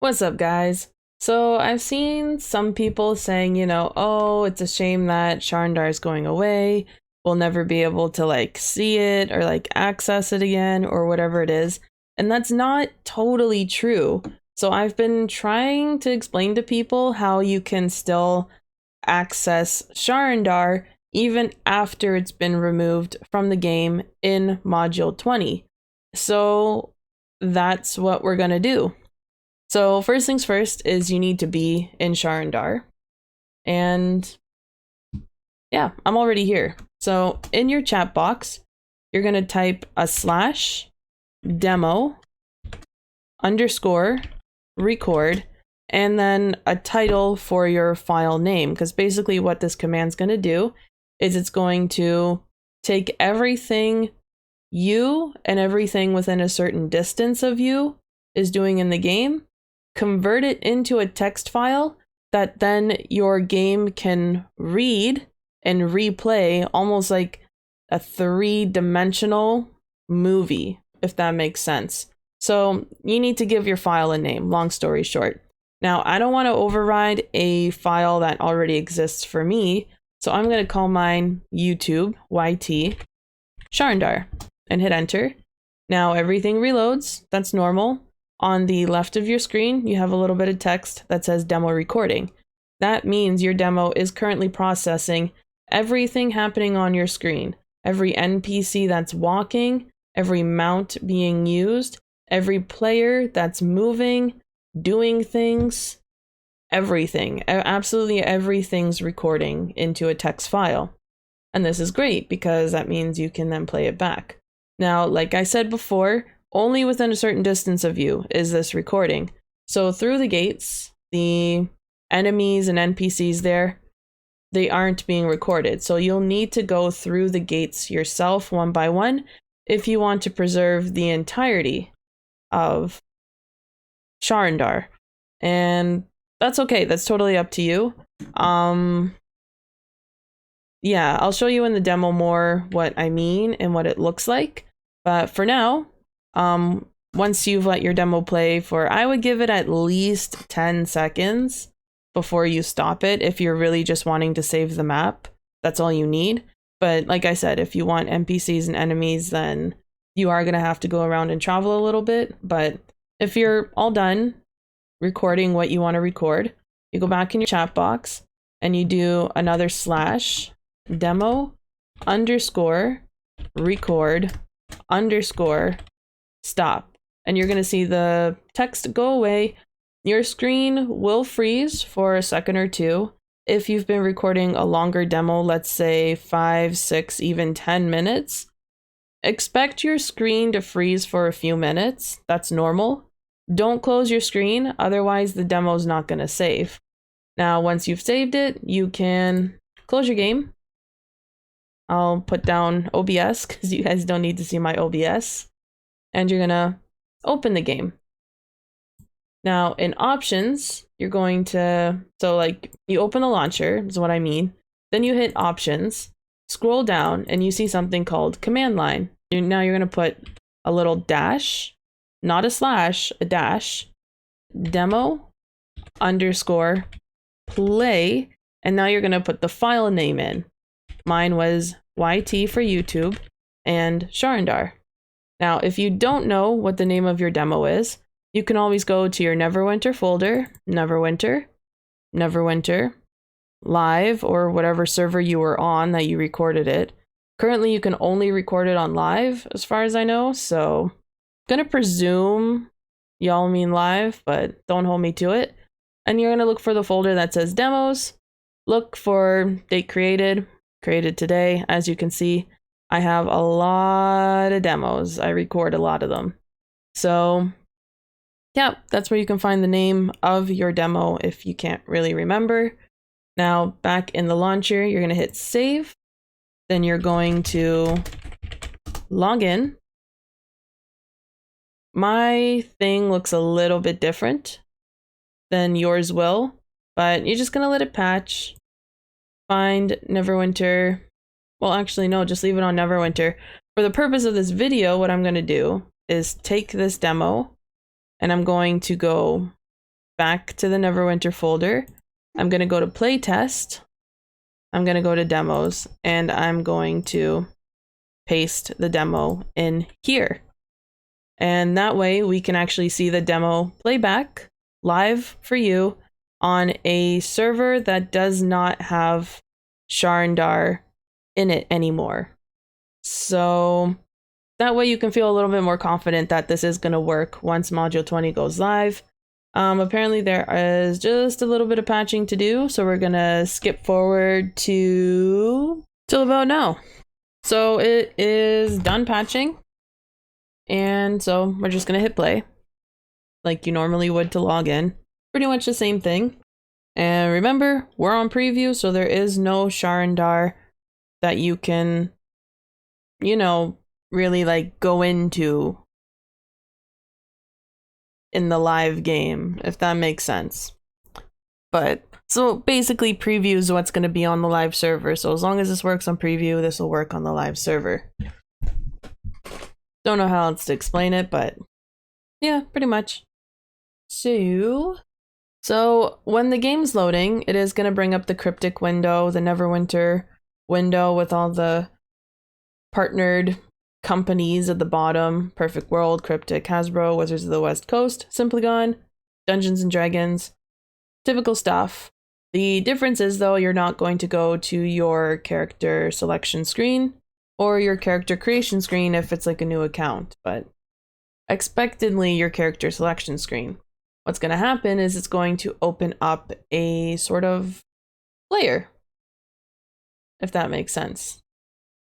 What's up, guys? So I've seen some people saying, oh, it's a shame that Sharandar is going away. We'll never be able to see it or access it again or whatever it is. And that's not totally true. So I've been trying to explain to people how you can still access Sharandar even after it's been removed from the game in Module 20. So that's what we're gonna do. So first things first is you need to be in Sharandar. And yeah, I'm already here. So in your chat box, you're going to type a / demo _ record and then a title for your file name. Because basically what this command's going to do is it's going to take everything you and everything within a certain distance of you is doing in the game, convert it into a text file that then your game can read and replay, almost like a 3-dimensional movie, if that makes sense. So you need to give your file a name, long story short. Now, I don't want to override a file that already exists for me, so I'm going to call mine YouTube YT Sharandar and hit enter. Now everything reloads, that's normal. On the left of your screen, you have a little bit of text that says demo recording. That means your demo is currently processing everything happening on your screen. Every NPC that's walking, every mount being used, every player that's moving, doing things, everything. Absolutely everything's recording into a text file. And this is great because that means you can then play it back. Now, like I said before, only within a certain distance of you is this recording. So through the gates, the enemies and NPCs there, they aren't being recorded. So you'll need to go through the gates yourself one by one if you want to preserve the entirety of Sharandar. And that's okay. That's totally up to you. Yeah, I'll show you in the demo more what I mean and what it looks like. But for now, once you've let your demo play for, I would give it at least 10 seconds before you stop it. If you're really just wanting to save the map, that's all you need. But like I said, if you want NPCs and enemies, then you are going to have to go around and travel a little bit. But if you're all done recording what you want to record, you go back in your chat box and you do another / demo _ record _ stop, and you're going to see the text go away. Your screen will freeze for a second or two. If you've been recording a longer demo, let's say 5, 6, even 10 minutes, expect your screen to freeze for a few minutes. That's normal. Don't close your screen, otherwise the demo's not going to save. Now, once you've saved it, you can close your game. I'll put down OBS because you guys don't need to see my OBS. And you're gonna open the game. Now in options, you're going to, you open the launcher is what I mean. Then you hit options, scroll down, and you see something called command line. Now you're gonna put a little dash, not a /, a dash, demo _ play, and now you're gonna put the file name in. Mine was YT for YouTube and Sharandar. Now, if you don't know what the name of your demo is, you can always go to your Neverwinter folder, Neverwinter, live, or whatever server you were on that you recorded it. Currently, you can only record it on live, as far as I know, so I'm gonna presume y'all mean live, but don't hold me to it. And you're gonna look for the folder that says demos, look for date created today. As you can see, I have a lot of demos. I record a lot of them. So yeah, that's where you can find the name of your demo if you can't really remember. Now back in the launcher, you're going to hit save. Then you're going to log in. My thing looks a little bit different than yours will, but you're just going to let it patch. Find Neverwinter. Well, actually, no, just leave it on Neverwinter. For the purpose of this video, what I'm going to do is take this demo and I'm going to go back to the Neverwinter folder. I'm going to go to playtest. I'm going to go to demos, and I'm going to paste the demo in here. And that way we can actually see the demo playback live for you on a server that does not have Sharandar in it anymore. So that way you can feel a little bit more confident that this is going to work once Module 20 goes live. Apparently there is just a little bit of patching to do, so we're going to skip forward to till about now. So it is done patching, and so we're just going to hit play like you normally would to log in. Pretty much the same thing. And remember, we're on preview, so there is no Sharandar that you can, you know, really like go into in the live game, if that makes sense. But so basically preview is what's going to be on the live server. So as long as this works on preview, this will work on the live server. Don't know how else to explain it, but yeah, pretty much. So when the game's loading, it is going to bring up the cryptic window, the Neverwinter window with all the partnered companies at the bottom: Perfect World, Cryptic, Hasbro, Wizards of the West Coast, Simply Gone, Dungeons and Dragons. Typical stuff. The difference is, though, you're not going to go to your character selection screen or your character creation screen if it's like a new account, but expectedly your character selection screen. What's going to happen is it's going to open up a sort of player, if that makes sense.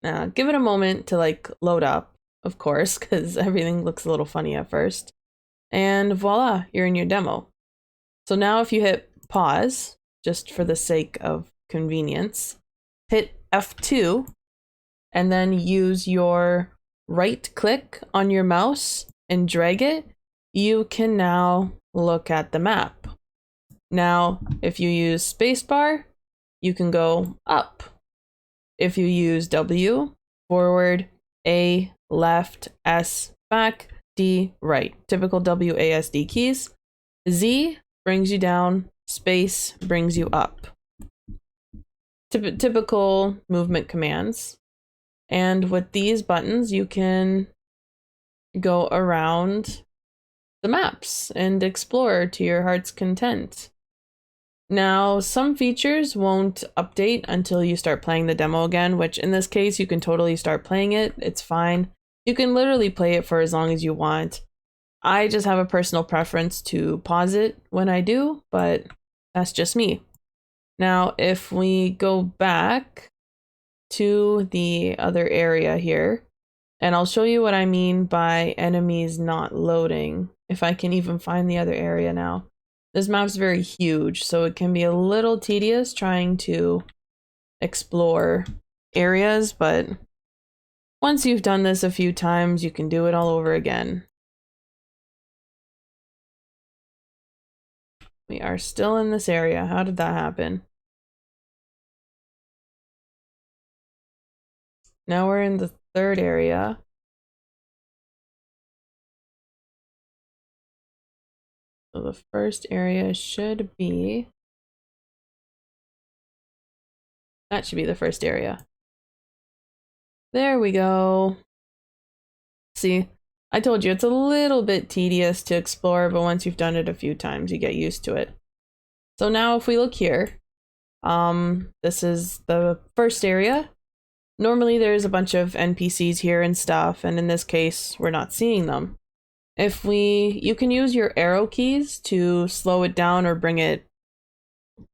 Now, give it a moment to like load up, of course, because everything looks a little funny at first. And voila, you're in your demo. So now if you hit pause, just for the sake of convenience, hit F2, and then use your right click on your mouse and drag it, you can now look at the map. Now, if you use spacebar, you can go up. If you use W, forward, A, left, S, back, D, right. Typical WASD keys. Z brings you down, space brings you up. Typical movement commands. And with these buttons, you can go around the maps and explore to your heart's content. Now, some features won't update until you start playing the demo again, which in this case, you can totally start playing it. It's fine. You can literally play it for as long as you want. I just have a personal preference to pause it when I do, but that's just me. Now, if we go back to the other area here, and I'll show you what I mean by enemies not loading, if I can even find the other area now. This map's very huge, so it can be a little tedious trying to explore areas, but once you've done this a few times, you can do it all over again. We are still in this area. How did that happen? Now we're in the third area. So the first area should be... that should be the first area. There we go. See, I told you it's a little bit tedious to explore, but once you've done it a few times, you get used to it. So now if we look here, this is the first area. Normally there's a bunch of NPCs here and stuff, and in this case, we're not seeing them. You can use your arrow keys to slow it down or bring it,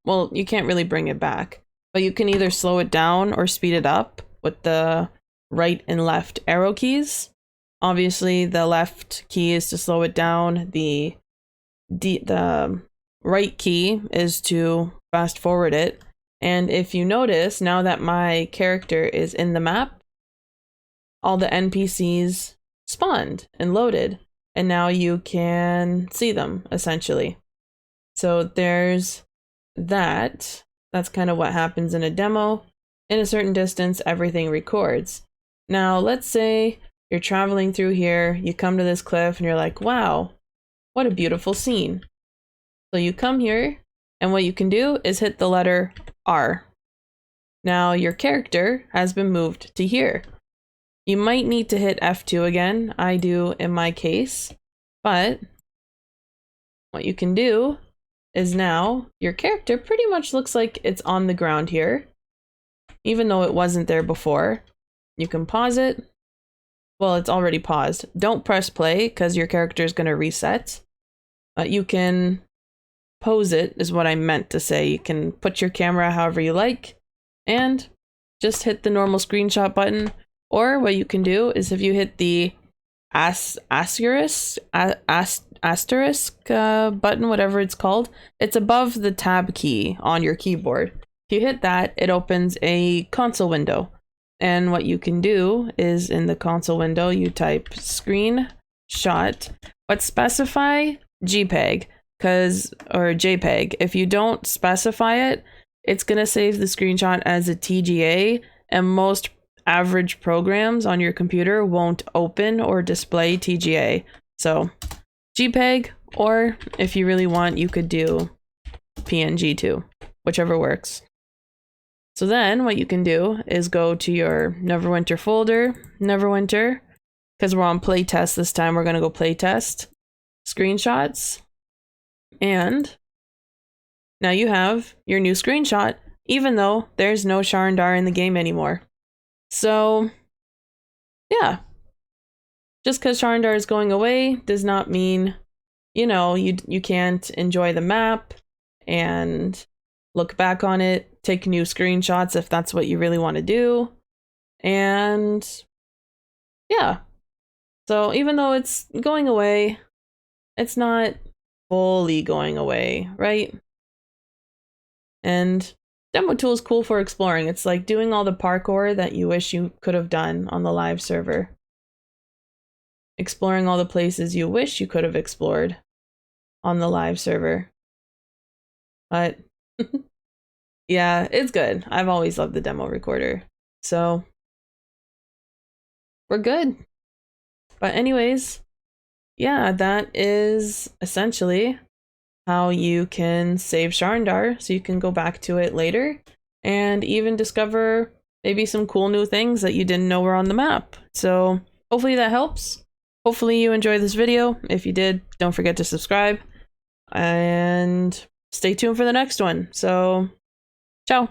well, you can't really bring it back, but you can either slow it down or speed it up with the right and left arrow keys. Obviously, the left key is to slow it down. The right key is to fast forward it. And if you notice, now that my character is in the map, all the NPCs spawned and loaded. And now you can see them, essentially. So there's that. That's kind of what happens in a demo. In a certain distance, everything records. Now, let's say you're traveling through here, you come to this cliff, and you're like, wow, what a beautiful scene. So you come here, and what you can do is hit the letter R. Now your character has been moved to here. You might need to hit F2 again. I do in my case. But what you can do is now your character pretty much looks like it's on the ground here, even though it wasn't there before. You can pause it. Well, it's already paused. Don't press play because your character is going to reset. You can pose it is what I meant to say. You can put your camera however you like and just hit the normal screenshot button. Or what you can do is if you hit the asterisk button, whatever it's called, it's above the tab key on your keyboard. If you hit that, it opens a console window. And what you can do is in the console window, you type screenshot, but specify JPEG or JPEG. If you don't specify it, it's going to save the screenshot as a TGA, and most average programs on your computer won't open or display TGA. So JPEG, or if you really want, you could do PNG too, whichever works. So then what you can do is go to your Neverwinter folder, Neverwinter, because we're on playtest this time, we're going to go playtest, screenshots, and now you have your new screenshot, even though there's no Sharandar in the game anymore. So yeah, just because Sharandar is going away does not mean, you know, you can't enjoy the map and look back on it, take new screenshots if that's what you really want to do. And yeah, so even though it's going away, it's not fully going away, right? And demo tool is cool for exploring. It's like doing all the parkour that you wish you could have done on the live server. Exploring all the places you wish you could have explored on the live server. But yeah, it's good. I've always loved the demo recorder. So we're good. But anyways, yeah, that is essentially how you can save Sharandar so you can go back to it later and even discover maybe some cool new things that you didn't know were on the map. So hopefully that helps. Hopefully you enjoyed this video. If you did, don't forget to subscribe and stay tuned for the next one. So ciao.